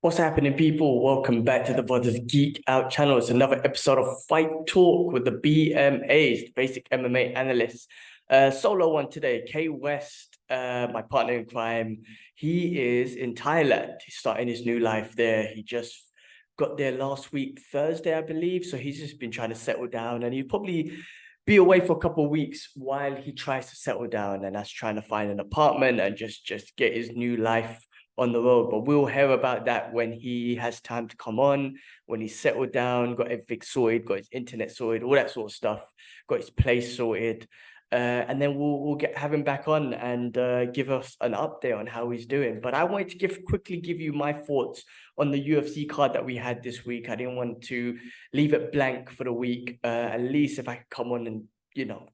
What's happening, people? Welcome back to the Brothers Geek Out channel. It's another episode of Fight Talk with the BMAs, the basic MMA analysts. Solo one today. K West, my partner in crime, he is in Thailand. He's starting his new life there. He just got there last week, Thursday, I believe. So he's just been trying to settle down, and he'll probably be away for a couple of weeks while he tries to settle down, and that's trying to find an apartment and just get his new life on the road. But we'll hear about that when he has time to come on, when he's settled down, got everything sorted, got his internet sorted, all that sort of stuff, got his place sorted. And then we'll have him back on and give us an update on how he's doing. But I wanted to quickly give you my thoughts on the UFC card that we had this week. I didn't want to leave it blank for the week. At least if I could come on and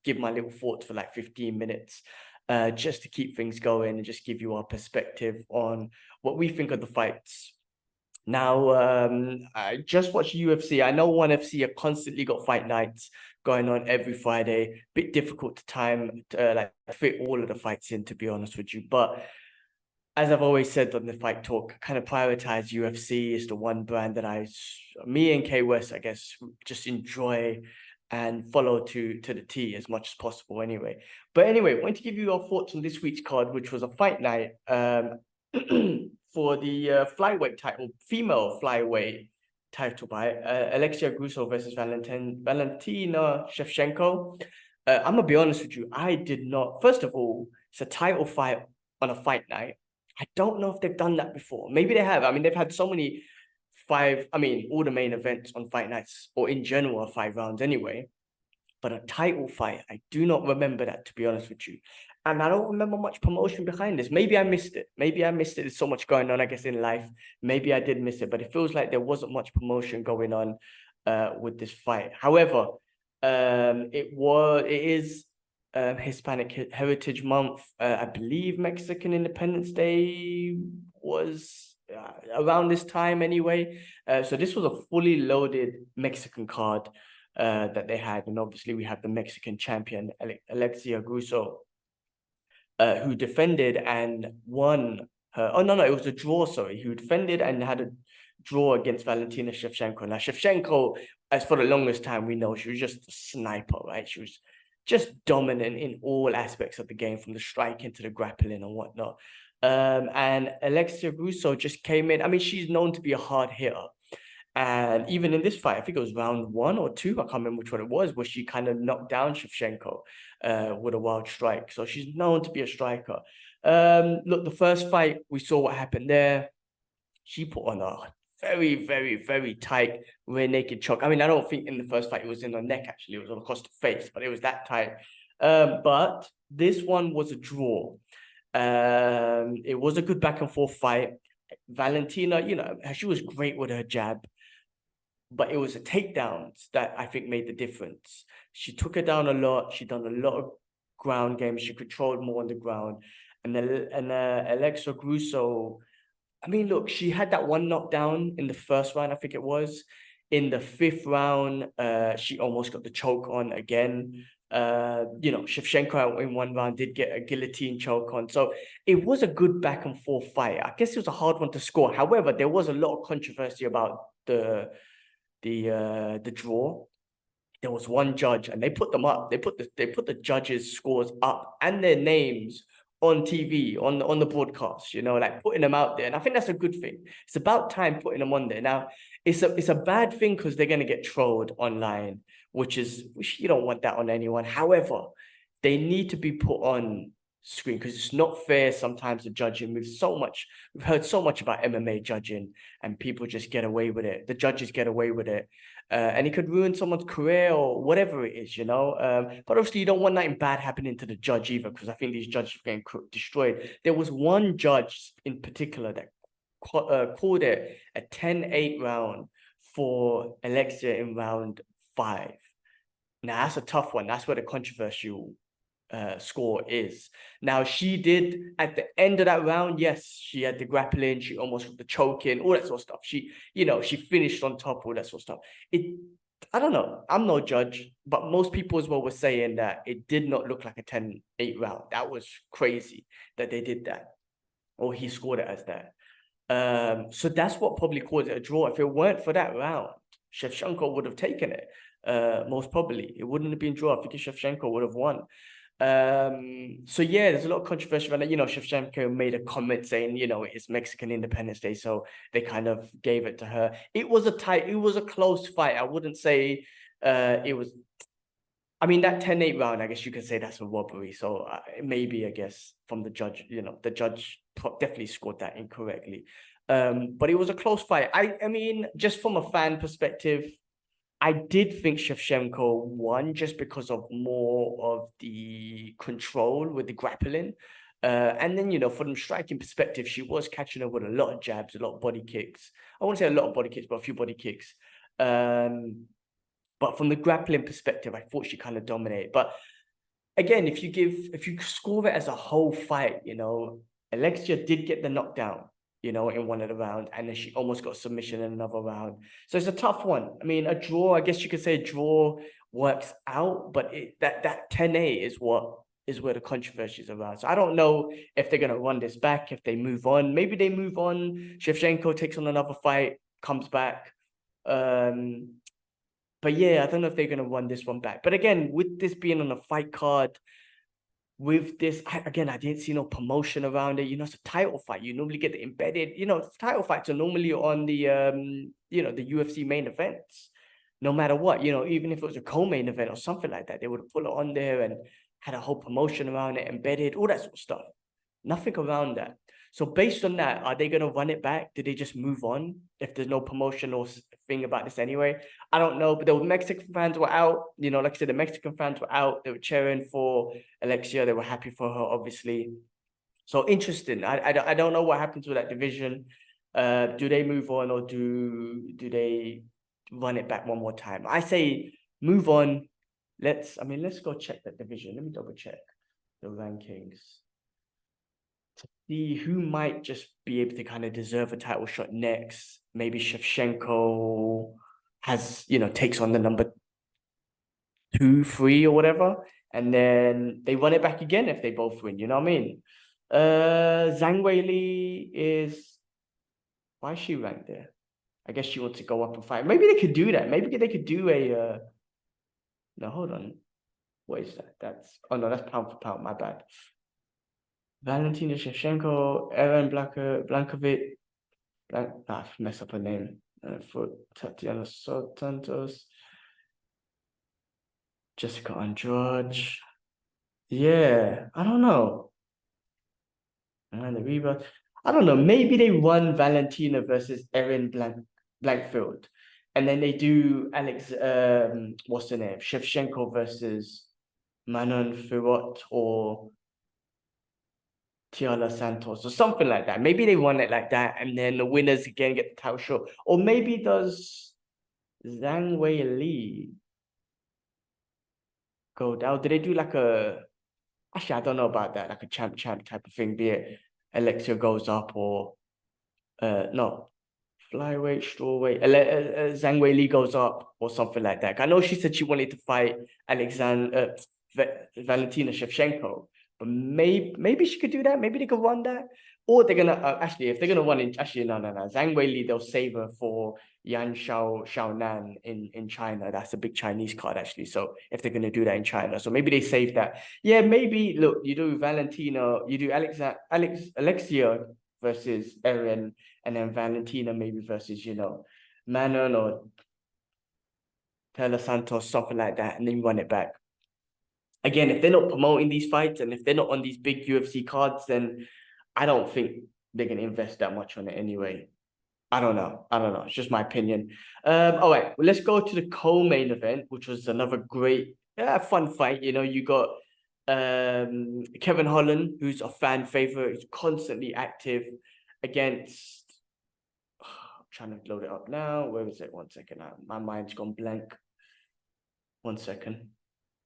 give my little thoughts for like 15 minutes. Just to keep things going and just give you our perspective on what we think of the fights. Now, I just watched UFC. I know ONE FC have constantly got fight nights going on every Friday. Bit difficult to time like fit all of the fights in, to be honest with you. But as I've always said on the Fight Talk, I kind of prioritize UFC. It's the one brand that me and K West, I guess, just enjoy and follow to the T as much as possible anyway. But anyway, I want to give you your thoughts on this week's card, which was a fight night for the flyweight title, female flyweight title by Alexia Grasso versus Valentina Shevchenko. I'm going to be honest with you. I did not, first of all, it's a title fight on a fight night. I don't know if they've done that before. Maybe they have. I mean, they've had so many all the main events on fight nights or in general are 5 rounds anyway. But a title fight, I do not remember that, to be honest with you. And I don't remember much promotion behind this. Maybe I missed it. Maybe I missed it. There's so much going on, I guess, in life. Maybe I did miss it, but it feels like there wasn't much promotion going on with this fight. However, it is Hispanic Heritage Month. I believe Mexican Independence Day was around this time anyway. So this was a fully loaded Mexican card that they had. And obviously we have the Mexican champion, Alexia Grasso, who defended and won her. Oh, no, it was a draw, sorry. Who defended and had a draw against Valentina Shevchenko. Now, Shevchenko, as for the longest time, we know she was just a sniper, right? She was just dominant in all aspects of the game, from the striking to the grappling and whatnot. And Alexia Grasso just came in. I mean, she's known to be a hard hitter. And even in this fight, I think it was round 1 or 2, I can't remember which one it was, where she kind of knocked down Shevchenko with a wild strike. So she's known to be a striker. Look, the first fight, we saw what happened there. She put on a very, very, very tight rear naked choke. I mean, I don't think in the first fight it was in the neck, actually. It was across the face, but it was that tight. But this one was a draw. It was a good back and forth fight. Valentina, she was great with her jab, but it was the takedowns that I think made the difference. She took her down a lot. She done a lot of ground game. She controlled more on the ground. And Alexia Grasso, I mean, look, she had that one knockdown in the first round, I think it was. In the 5th round, she almost got the choke on again. Shevchenko in 1 round did get a guillotine choke on. So it was a good back and forth fight. I guess it was a hard one to score. However, there was a lot of controversy about the draw. There was one judge, and they put them up. They put the judges' scores up and their names on TV, on the broadcast, like putting them out there. And I think that's a good thing. It's about time putting them on there. Now, it's a bad thing because they're going to get trolled online, which you don't want that on anyone. However, they need to be put on screen because it's not fair sometimes the judging. We've heard so much about MMA judging, and people just get away with it. The judges get away with it. And it could ruin someone's career or whatever it is, But obviously, you don't want nothing bad happening to the judge either, because I think these judges are getting destroyed. There was one judge in particular that called it a 10-8 round for Alexia in round 5. Now, that's a tough one. That's where the controversial score is. Now, she did, at the end of that round, yes, she had the grappling, she almost got the choking, all that sort of stuff. She finished on top, all that sort of stuff. I don't know, I'm no judge, but most people as well were saying that it did not look like a 10-8 round. That was crazy that they did that, or he scored it as that. So that's what probably caused it a draw. If it weren't for that round, Shevchenko would have taken it. Most probably. It wouldn't have been draw. I think Shevchenko would have won. So yeah, there's a lot of controversy around that. Shevchenko made a comment saying, it's Mexican Independence Day, so they kind of gave it to her. It was a close fight. I wouldn't say it was. I mean, that 10-8 round, I guess you could say that's a robbery. So maybe, I guess, from the judge, the judge definitely scored that incorrectly. But it was a close fight. I mean, just from a fan perspective, I did think Shevchenko won just because of more of the control with the grappling. And then, from the striking perspective, she was catching her with a lot of jabs, a lot of body kicks. I won't say a lot of body kicks, but a few body kicks. But from the grappling perspective, I thought she kind of dominated. But again, if you score it as a whole fight, Alexia did get the knockdown, in one of the rounds, and then she almost got submission in another round. So it's a tough one. I mean, a draw, I guess you could say a draw works out, but that 10-8 is where the controversy is around. So I don't know if they're gonna run this back, if they move on. Maybe they move on. Shevchenko takes on another fight, comes back. But yeah, I don't know if they're going to run this one back. But again, with this being on a fight card, with this, I didn't see no promotion around it. It's a title fight. You normally get the embedded, title fights are normally on the, the UFC main events, no matter what, even if it was a co-main event or something like that, they would put it on there and had a whole promotion around it, embedded, all that sort of stuff. Nothing around that. So based on that, are they going to run it back? Do they just move on if there's no promotional thing about this anyway? I don't know. But the Mexican fans were out. Like I said, the Mexican fans were out. They were cheering for Alexia. They were happy for her, obviously. So interesting. I don't know what happens with that division. Do they move on, or do they run it back one more time? I say move on. Let's go check that division. Let me double check the rankings. See who might just be able to kind of deserve a title shot next. Maybe Shevchenko has, takes on the number 2, 3 or whatever. And then they run it back again if they both win, you know what I mean? Zhang Weili is, why is she ranked there? I guess she wants to go up and fight. Maybe they could do that. Maybe they could do a, no, hold on. What is that? Oh no, that's pound for pound, my bad. Valentina Shevchenko, Aaron Blankovic, mess up her name. For Tatiana Santos, Jessica Andrade. Yeah, I don't know. And the rebound. I don't know. Maybe they run Valentina versus Erin Blankfield, and then they do Alex. What's the name? Shevchenko versus Manon Firot or Tiala Santos or something like that. Maybe they run it like that, and then the winners again get the title shot. Or maybe does Zhang Weili go down? Did they do like a? Actually, I don't know about that. Like a champ type of thing. Be it Alexia goes up or no, flyweight, strawweight. Zhang Weili goes up or something like that. I know she said she wanted to fight Valentina Shevchenko. But maybe she could do that. Maybe they could run that. Or they're gonna actually, if they're gonna run in, actually no. Zhang Weili, they'll save her for Yan Xiaonan in China. That's a big Chinese card actually. So if they're gonna do that in China, so maybe they save that. Yeah, maybe look, you do Valentina, you do Alexia versus Erin, and then Valentina maybe versus Manon or Taylor Santos, something like that, and then run it back. Again, if they're not promoting these fights and if they're not on these big UFC cards, then I don't think they're going to invest that much on it anyway. I don't know. It's just my opinion. All right, well, let's go to the co-main event, which was another great, fun fight. You got Kevin Holland, who's a fan favorite, who's constantly active against. I'm trying to load it up now. Where is it? 1 second. My mind's gone blank. 1 second.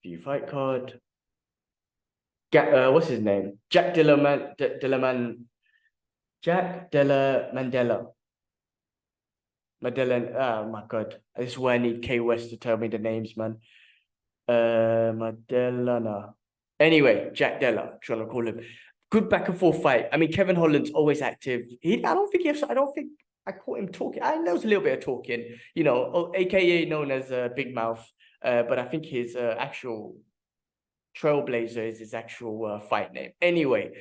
View fight card. What's his name? Jack Della Mandela. Oh my god. This is where I need K West to tell me the names, man. Madellana. Anyway, Jack Della, trying to call him. good back and forth fight. I mean, Kevin Holland's always active. I don't think I caught him talking. I know there was a little bit of talking, AKA known as Big Mouth. But I think his actual Trailblazer is his actual fight name. Anyway,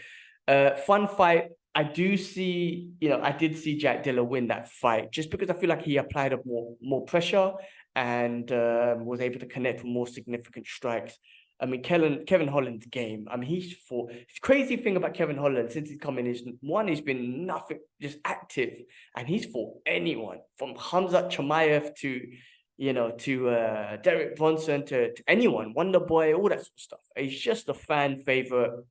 fun fight. I did see Jack Dilla win that fight just because I feel like he applied more pressure and was able to connect with more significant strikes. I mean, Kevin Holland's game. I mean, he's fought. The crazy thing about Kevin Holland since he's come in is one, he's been nothing, just active, and he's fought anyone from Hamzat Chimaev to Derek Bronson to anyone, Wonder Boy, all that sort of stuff. He's just a fan favorite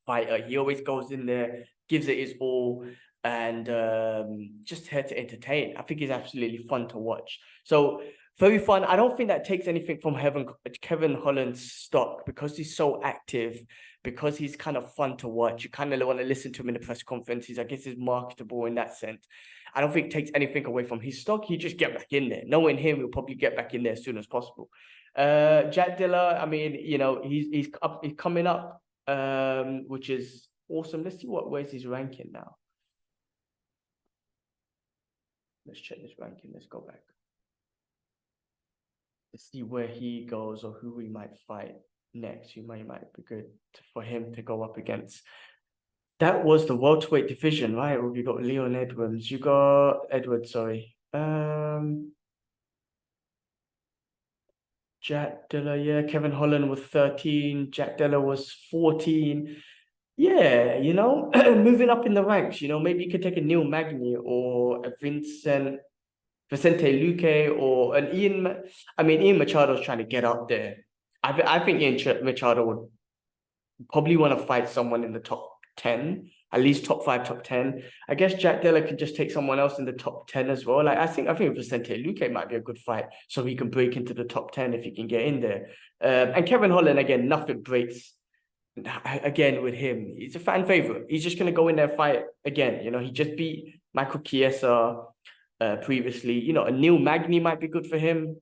fighter. He always goes in there, gives it his all, and just here to entertain. I think he's absolutely fun to watch. So very fun. I don't think that takes anything from Kevin Holland's stock because he's so active, because he's kind of fun to watch. You kind of want to listen to him in the press conferences. I guess he's marketable in that sense. I don't think it takes anything away from his stock. He just get back in there. Knowing him, he'll probably get back in there as soon as possible. Jack Dilla, I mean, he's coming up, which is awesome. Let's see where's his ranking now. Let's check this ranking. Let's go back. Let's see where he goes or who we might fight next. Who might be good for him to go up against. That was the welterweight division, right? You got Leon Edwards. You got Edwards, sorry. Jack Dilla, yeah. Kevin Holland was 13. Jack Dilla was 14. Yeah, moving up in the ranks. Maybe you could take a Neil Magny or a Vicente Luque or an Ian. I mean, Ian Machado's trying to get up there. I think Ian Machado would probably want to fight someone in the top 10, at least top 5, top 10. I guess Jack Dilla could just take someone else in the top 10 as well. Like I think Vicente Luque might be a good fight, so he can break into the top 10 if he can get in there. And Kevin Holland, again, nothing breaks. Again, with him, he's a fan favorite. He's just gonna go in there and fight again. He just beat Michael Chiesa previously. A Neil Magny might be good for him.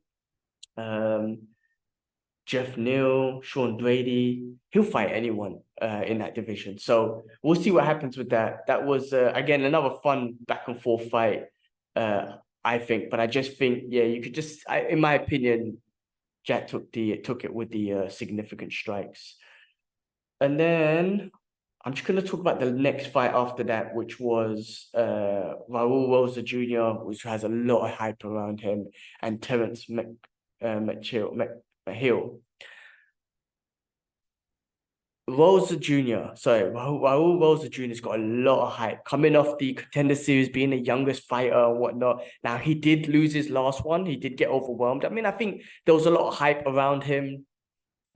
Jeff Neal, Sean Brady, he'll fight anyone in that division. So we'll see what happens with that. That was again another fun back and forth fight, I think. But I just think, yeah, you could just, in my opinion, Jack took it with the significant strikes. And then I'm just going to talk about the next fight after that, which was Raul Rosa Jr., which has a lot of hype around him, and Terence McHill. Rosa Jr. Sorry, Raul Rosa Jr.'s got a lot of hype coming off the Contender Series, being the youngest fighter and whatnot. Now, he did lose his last one. He did get overwhelmed. I mean, I think there was a lot of hype around him.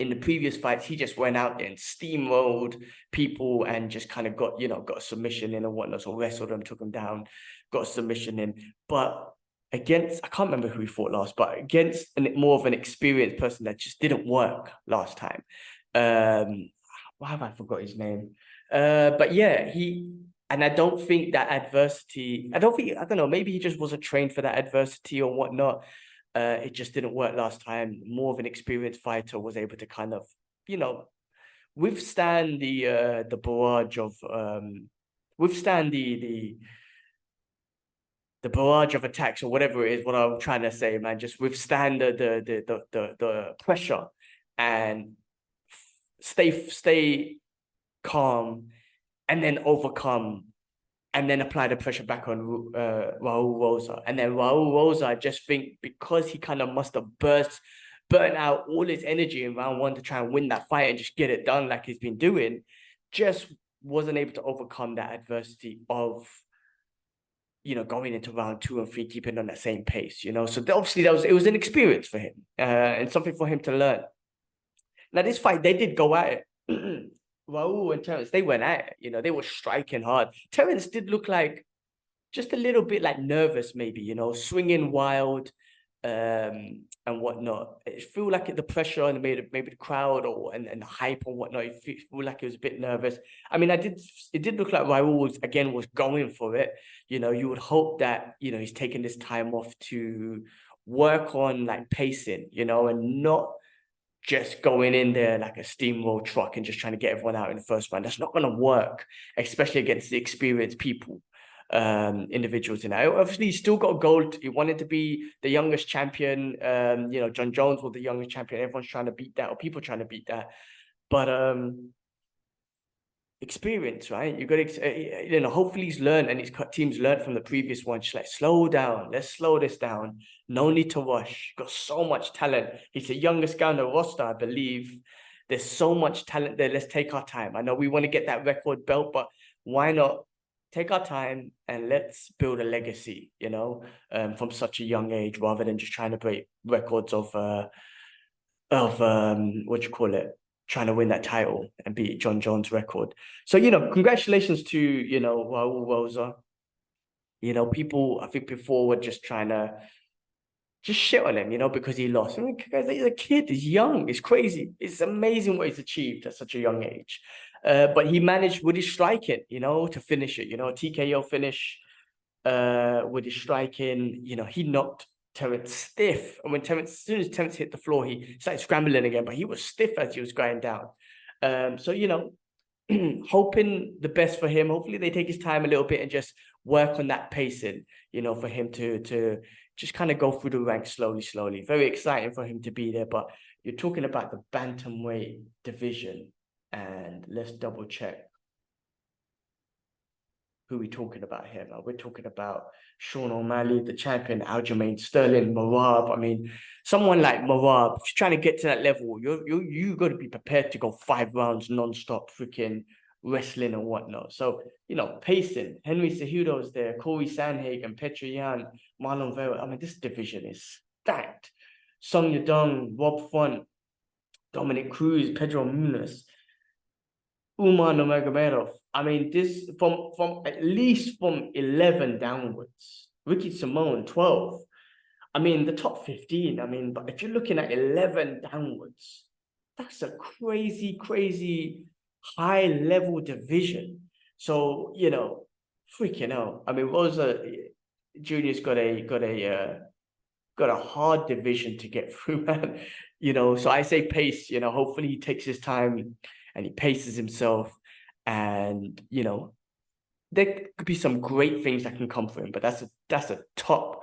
In the previous fights, he just went out there and steamrolled people and just kind of got a submission in and whatnot. So wrestled him, took him down, got a submission in. But against, I can't remember who he fought last, but against more of an experienced person that just didn't work last time. Why have I forgot his name? But yeah, and I don't think that adversity, I don't know, maybe he just wasn't trained for that adversity or whatnot. It just didn't work last time. More of an experienced fighter was able to kind of, withstand the barrage of withstand the barrage of attacks or whatever it is. What I'm trying to say, man, just withstand the pressure and stay calm, and then overcome. And then apply the pressure back on Raul Rosa. And then Raul Rosa, I just think because he kind of must have burnt out all his energy in round 1 to try and win that fight and just get it done like he's been doing, just wasn't able to overcome that adversity of, going into round 2 and 3, keeping on that same pace, So obviously it was an experience for him and something for him to learn. Now, this fight, they did go at it. Raul and Terence, they went at it, they were striking hard. Terence did look like just a little bit like nervous, maybe, swinging wild and whatnot. It feel like the pressure and maybe the crowd and the hype and whatnot, it feel like it was a bit nervous. I mean, it did look like Raul was going for it. You would hope that, he's taking this time off to work on like pacing, and not just going in there like a steamroll truck and just trying to get everyone out in the first round. That's not going to work, especially against the experienced people, individuals in that. Obviously, he's still got a goal. He wanted to be the youngest champion. John Jones was the youngest champion. Everyone's trying to beat that, or people trying to beat that. But experience, right? You got to, hopefully he's learned and his team's learned from the previous one. Just like, slow down, let's slow this down. No need to rush. Got so much talent. He's the youngest guy on the roster, I believe. There's so much talent there. Let's take our time. I know we want to get that record belt, but why not take our time and let's build a legacy, from such a young age, rather than just trying to break records of what you call it, trying to win that title and beat John Jones' record. So, congratulations to, Raul Rosa. People, I think before were just trying to just shit on him, because he lost. I mean, guys, he's a kid, he's young, he's crazy. It's amazing what he's achieved at such a young age. But he managed with his striking, to finish it, TKO finish with his striking. He knocked Terence stiff. And as soon as Terence hit the floor, he started scrambling again, but he was stiff as he was going down. So, hoping the best for him. Hopefully they take his time a little bit and just work on that pacing, for him to just kind of go through the ranks slowly. Very exciting for him to be there. But you're talking about the bantamweight division, and let's double check who we're talking about here. Now, we're talking about Sean O'Malley, the champion, Aljamain Sterling, Marab. I mean, someone like Marab, if you're trying to get to that level, you got to be prepared to go 5 rounds non-stop freaking wrestling and whatnot. So, pacing. Henry Cejudo's there, Corey Sandhagen, Petr Yan, Marlon Vera. I mean, this division is stacked. Song Yadong, Rob Font, Dominic Cruz, Pedro Munoz, Umar Nurmagomedov. I mean, this from at least from 11 downwards. Ricky Simone, 12. I mean, the top 15. I mean, but if you're looking at 11 downwards, that's a crazy high level division. So, freaking hell. I mean, Rosa Junior's got a hard division to get through, man. So I say pace. Hopefully he takes his time and he paces himself, and there could be some great things that can come for him. But that's a top,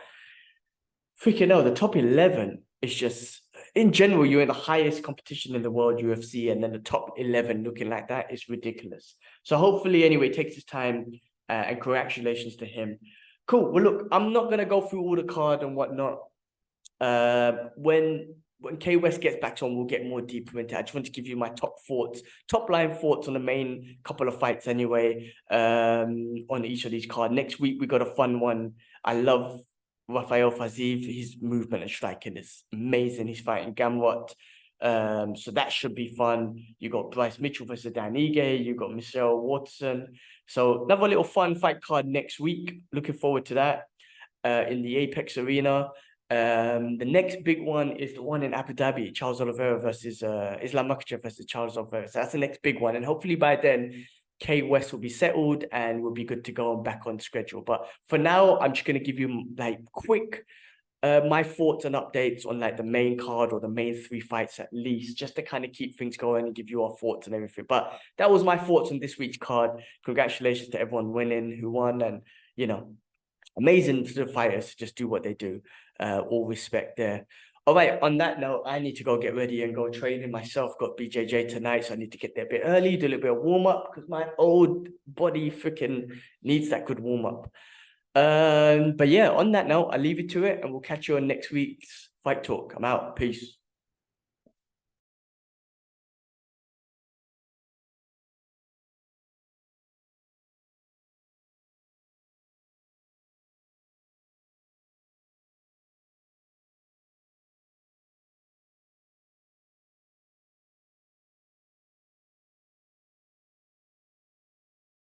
freaking hell. The top 11 is just, in general, you're in the highest competition in the world, UFC, and then the top 11 looking like that is ridiculous. So hopefully, anyway, it takes his time, and congratulations to him. Cool. Well, look, I'm not gonna go through all the card and whatnot. When K West gets back on, we'll get more deeper into it. I just want to give you my top line thoughts on the main couple of fights anyway, on each of these cards. Next week, we got a fun one. I love Rafael Fiziev. His movement and striking is amazing. He's fighting Gamrot. So that should be fun. You got Bryce Mitchell versus Dan Ige. You got Michelle Watson. So another little fun fight card next week. Looking forward to that, in the Apex Arena. The next big one is the one in Abu Dhabi, Charles Oliveira versus Islam Makhachev versus Charles Oliveira. So that's the next big one, and hopefully by then K West will be settled and we'll be good to go and back on schedule. But for now, I'm just going to give you like quick my thoughts and updates on like the main card, or the main 3 fights at least, just to kind of keep things going and give you our thoughts and everything. But that was my thoughts on this week's card. Congratulations to everyone winning who won, and amazing for the fighters to just do what they do. All respect there. All right, on that note, I need to go get ready and go training myself. Got BJJ tonight, so I need to get there a bit early, do a little bit of warm-up, because my old body freaking needs that good warm-up. But yeah, on that note, I'll leave you to it, and we'll catch you on next week's Fight Talk. I'm out. Peace.